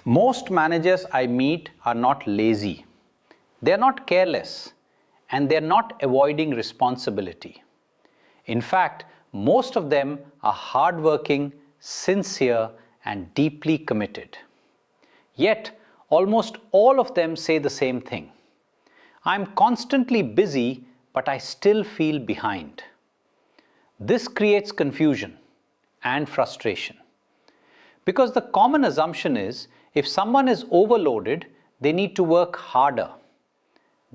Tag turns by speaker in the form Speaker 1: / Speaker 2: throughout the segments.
Speaker 1: Most managers I meet are not lazy. They're not careless, and they're not avoiding responsibility. In fact, most of them are hardworking, sincere, and deeply committed. Yet, almost all of them say the same thing. I'm constantly busy, but I still feel behind. This creates confusion and frustration. Because the common assumption is, if someone is overloaded, they need to work harder.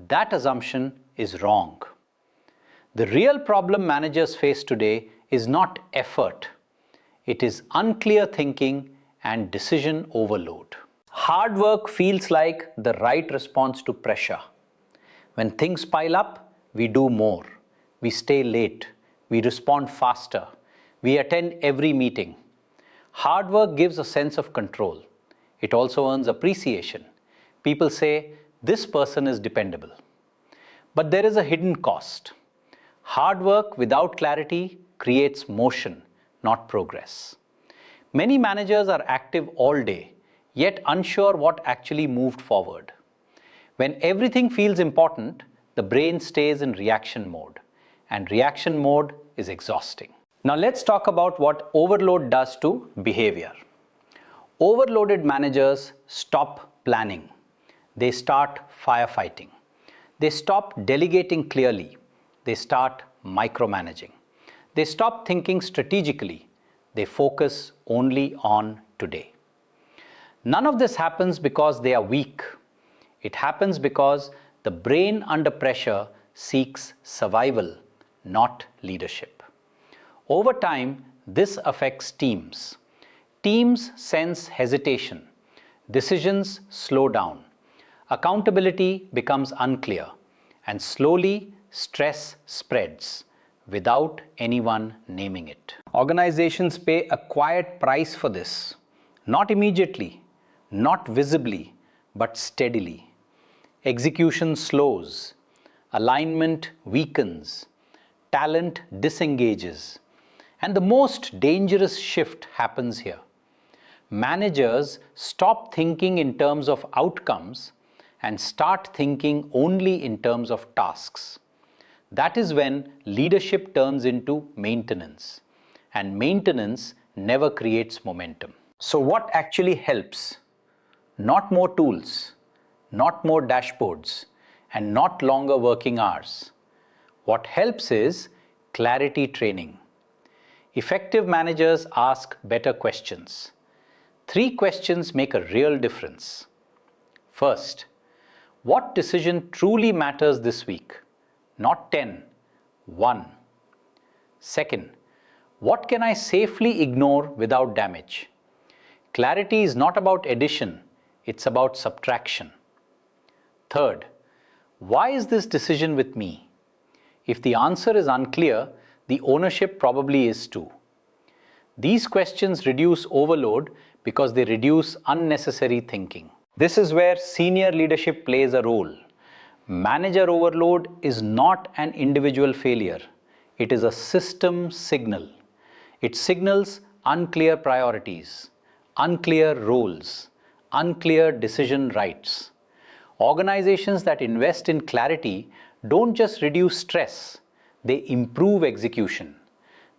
Speaker 1: That assumption is wrong. The real problem managers face today is not effort. It is unclear thinking and decision overload. Hard work feels like the right response to pressure. When things pile up, we do more. We stay late. We respond faster. We attend every meeting. Hard work gives a sense of control. It also earns appreciation. People say, this person is dependable. But there is a hidden cost. Hard work without clarity creates motion, not progress. Many managers are active all day, yet unsure what actually moved forward. When everything feels important, the brain stays in reaction mode, and reaction mode is exhausting. Now let's talk about what overload does to behavior. Overloaded managers stop planning. They start firefighting. They stop delegating clearly. They start micromanaging. They stop thinking strategically. They focus only on today. None of this happens because they are weak. It happens because the brain under pressure seeks survival, not leadership. Over time, this affects teams. Teams sense hesitation. Decisions slow down. Accountability becomes unclear. And slowly, stress spreads without anyone naming it. Organizations pay a quiet price for this. Not immediately, not visibly, but steadily. Execution slows. Alignment weakens. Talent disengages. And the most dangerous shift happens here. Managers stop thinking in terms of outcomes and start thinking only in terms of tasks. That is when leadership turns into maintenance, and maintenance never creates momentum. So what actually helps? Not more tools, not more dashboards, and not longer working hours. What helps is clarity training. Effective managers ask better questions. 3 questions make a real difference. First, what decision truly matters this week? Not 10, 1. Second, what can I safely ignore without damage? Clarity is not about addition, it's about subtraction. Third, why is this decision with me? If the answer is unclear, the ownership probably is too. These questions reduce overload because they reduce unnecessary thinking. This is where senior leadership plays a role. Manager overload is not an individual failure. It is a system signal. It signals unclear priorities, unclear roles, unclear decision rights. Organizations that invest in clarity don't just reduce stress, they improve execution.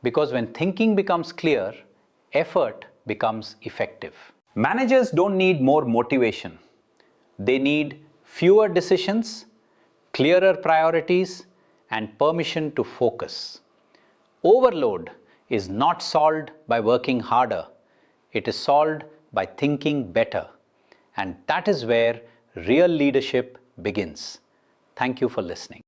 Speaker 1: Because when thinking becomes clear, effort becomes effective. Managers don't need more motivation. They need fewer decisions, clearer priorities, and permission to focus. Overload is not solved by working harder. It is solved by thinking better. And that is where real leadership begins. Thank you for listening.